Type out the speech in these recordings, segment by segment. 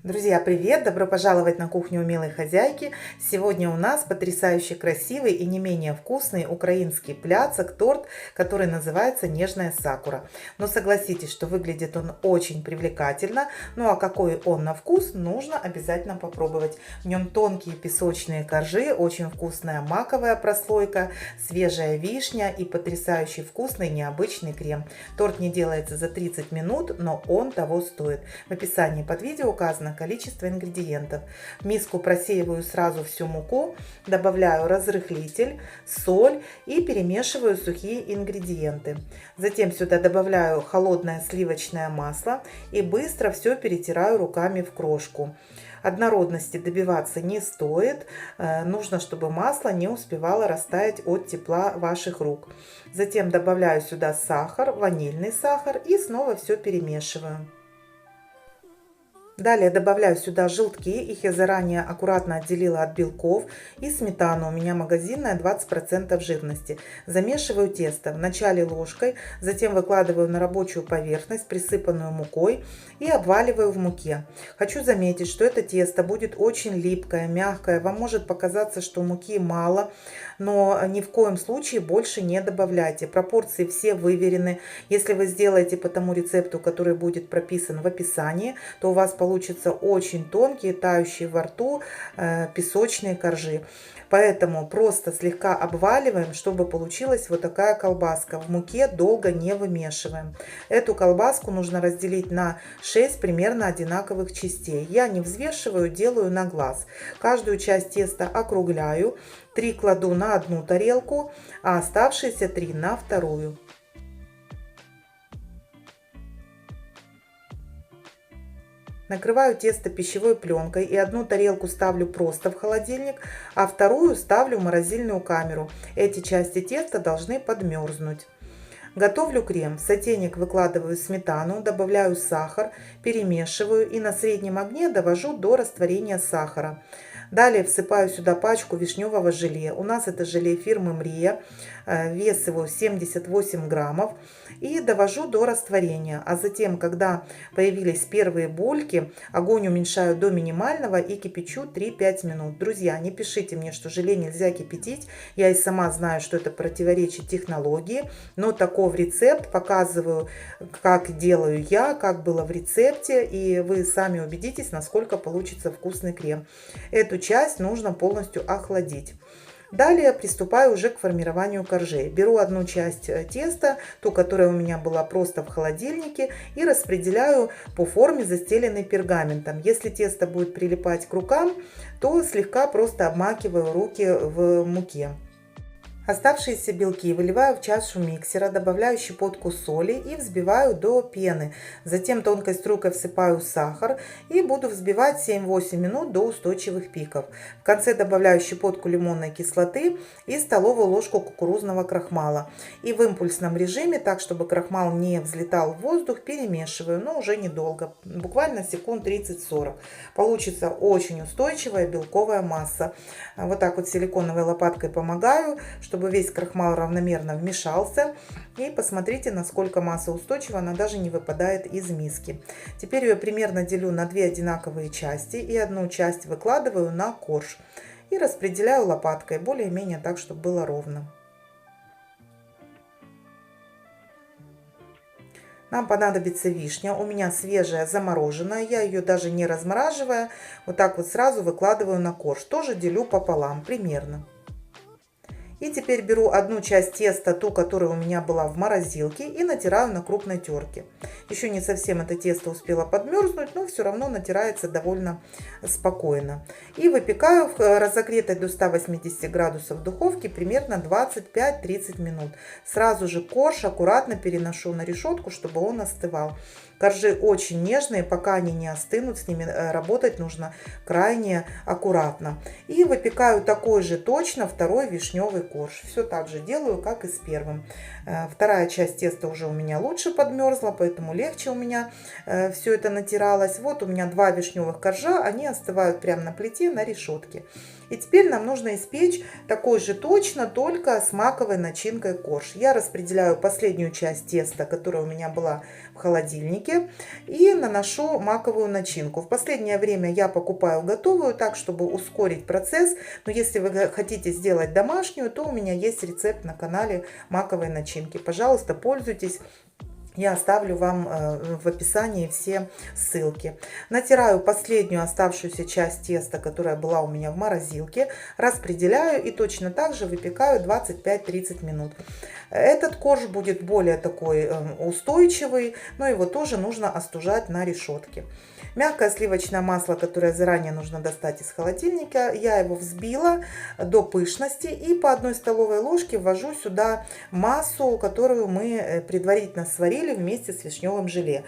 Друзья, привет! Добро пожаловать на кухню умелой хозяйки. Сегодня у нас потрясающе красивый и не менее вкусный украинский пляцок, торт, который называется «Нежная сакура». Но согласитесь, что выглядит он очень привлекательно. Ну а какой он на вкус, нужно обязательно попробовать. В нем тонкие песочные коржи, очень вкусная маковая прослойка, свежая вишня и потрясающий вкусный необычный крем. Торт не делается за 30 минут, но он того стоит. В описании под видео указано количество ингредиентов. В миску просеиваю сразу всю муку, добавляю разрыхлитель, соль и перемешиваю сухие ингредиенты. Затем сюда добавляю холодное сливочное масло и быстро все перетираю руками в крошку. Однородности добиваться не стоит, нужно, чтобы масло не успевало растаять от тепла ваших рук. Затем добавляю сюда сахар, ванильный сахар и снова все перемешиваю. Далее добавляю сюда желтки, их я заранее аккуратно отделила от белков, и сметану, у меня магазинная 20% жирности. Замешиваю тесто вначале ложкой, затем выкладываю на рабочую поверхность, присыпанную мукой, и обваливаю в муке. Хочу заметить, что это тесто будет очень липкое, мягкое. Вам может показаться, что муки мало, но ни в коем случае больше не добавляйте. Пропорции все выверены. Если вы сделаете по тому рецепту, который будет прописан в описании, то у вас получатся очень тонкие, тающие во рту песочные коржи. Поэтому просто слегка обваливаем, чтобы получилась вот такая колбаска. В муке долго не вымешиваем. Эту колбаску нужно разделить на 6 примерно одинаковых частей. Я не взвешиваю, делаю на глаз. Каждую часть теста округляю. 3 кладу на одну тарелку, а оставшиеся 3 на вторую. Накрываю тесто пищевой пленкой и одну тарелку ставлю просто в холодильник, а вторую ставлю в морозильную камеру. Эти части теста должны подмерзнуть. Готовлю крем. В сотейник выкладываю сметану, добавляю сахар, перемешиваю и на среднем огне довожу до растворения сахара. Далее всыпаю сюда пачку вишневого желе. У нас это желе фирмы Мрия. Вес его 78 граммов. И довожу до растворения. А затем, когда появились первые бульки, огонь уменьшаю до минимального и кипячу 3-5 минут. Друзья, не пишите мне, что желе нельзя кипятить. Я и сама знаю, что это противоречит технологии. Но таков рецепт. Показываю, как делаю я, как было в рецепте. И вы сами убедитесь, насколько получится вкусный крем. Эту часть нужно полностью охладить. Далее приступаю уже к формированию коржей. Беру одну часть теста, ту, которая у меня была просто в холодильнике, и распределяю по форме, застеленной пергаментом. Если тесто будет прилипать к рукам, то слегка просто обмакиваю руки в муке. Оставшиеся белки выливаю в чашу миксера, добавляю щепотку соли и взбиваю до пены. Затем тонкой струйкой всыпаю сахар и буду взбивать 7-8 минут до устойчивых пиков. В конце добавляю щепотку лимонной кислоты и столовую ложку кукурузного крахмала. И в импульсном режиме, так чтобы крахмал не взлетал в воздух, перемешиваю, но уже недолго, буквально секунд 30-40. Получится очень устойчивая белковая масса. Вот так вот силиконовой лопаткой помогаю, чтобы весь крахмал равномерно вмешался. И посмотрите, насколько масса устойчива, она даже не выпадает из миски. Теперь ее примерно делю на 2 одинаковые части и одну часть выкладываю на корж. И распределяю лопаткой, более-менее так, чтобы было ровно. Нам понадобится вишня, у меня свежая, замороженная, я ее даже не размораживая, вот так вот сразу выкладываю на корж. Тоже делю пополам примерно. И теперь беру одну часть теста, ту, которая у меня была в морозилке, и натираю на крупной терке. Еще не совсем это тесто успело подмерзнуть, но все равно натирается довольно спокойно. И выпекаю в разогретой до 180 градусов духовке примерно 25-30 минут. Сразу же корж аккуратно переношу на решетку, чтобы он остывал. Коржи очень нежные, пока они не остынут, с ними работать нужно крайне аккуратно. И выпекаю такой же точно второй вишневый корж. Все так же делаю, как и с первым. Вторая часть теста уже у меня лучше подмерзла, поэтому легче у меня все это натиралось. Вот у меня 2 вишневых коржа, они остывают прямо на плите на решетке. И теперь нам нужно испечь такой же точно, только с маковой начинкой корж. Я распределяю последнюю часть теста, которая у меня была в холодильнике и наношу маковую начинку. В последнее время я покупаю готовую, так чтобы ускорить процесс, но если вы хотите сделать домашнюю, то у меня есть рецепт на канале маковой начинки. Пожалуйста, пользуйтесь. Я оставлю вам в описании все ссылки. Натираю последнюю оставшуюся часть теста, которая была у меня в морозилке, распределяю и точно так же выпекаю 25-30 минут. Этот корж будет более такой устойчивый, но его тоже нужно остужать на решетке. Мягкое сливочное масло, которое заранее нужно достать из холодильника, я его взбила до пышности и по 1 столовой ложке ввожу сюда массу, которую мы предварительно сварили вместе с вишневым желе.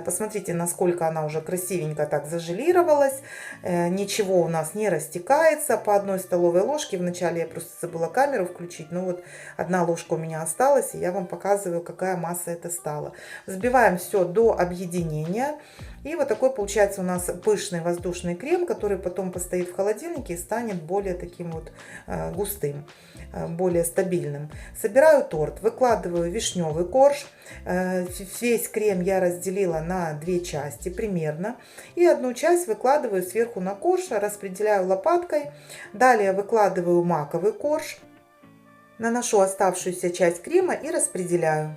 Посмотрите, насколько она уже красивенько так зажелировалась, ничего у нас не растекается. По 1 столовой ложке, вначале я просто забыла камеру включить, но вот 1 ложка у меня осталась, и я вам показываю, какая масса это стала. Взбиваем все до объединения. И вот такой получается у нас пышный воздушный крем, который потом постоит в холодильнике и станет более таким вот густым, более стабильным. Собираю торт, выкладываю вишневый корж. Весь крем я разделила на 2 части примерно. И 1 часть выкладываю сверху на корж, распределяю лопаткой. Далее выкладываю маковый корж. Наношу оставшуюся часть крема и распределяю.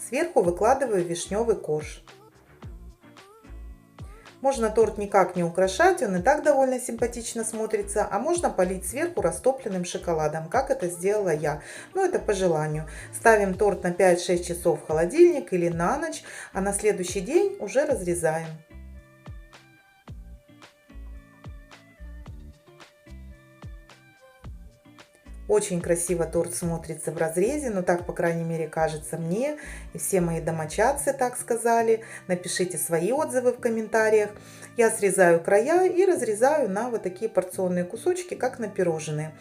Сверху выкладываю вишневый корж. Можно торт никак не украшать, он и так довольно симпатично смотрится, а можно полить сверху растопленным шоколадом, как это сделала я. Но это по желанию. Ставим торт на 5-6 часов в холодильник или на ночь, а на следующий день уже разрезаем. Очень красиво торт смотрится в разрезе, но так, по крайней мере, кажется мне. И все мои домочадцы так сказали. Напишите свои отзывы в комментариях. Я срезаю края и разрезаю на вот такие порционные кусочки, как на пирожные.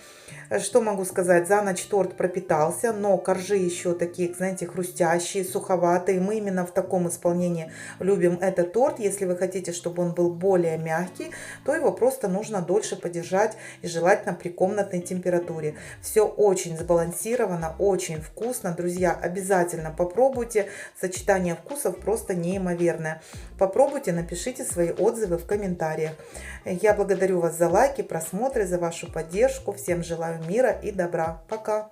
Что могу сказать? За ночь торт пропитался, но коржи еще такие, знаете, хрустящие, суховатые. Мы именно в таком исполнении любим этот торт. Если вы хотите, чтобы он был более мягкий, то его просто нужно дольше подержать и желательно при комнатной температуре. Все очень сбалансировано, очень вкусно. Друзья, обязательно попробуйте. Сочетание вкусов просто неимоверное. Попробуйте, напишите свои отзывы в комментариях. Я благодарю вас за лайки, просмотры, за вашу поддержку. Всем желаю мира и добра. Пока!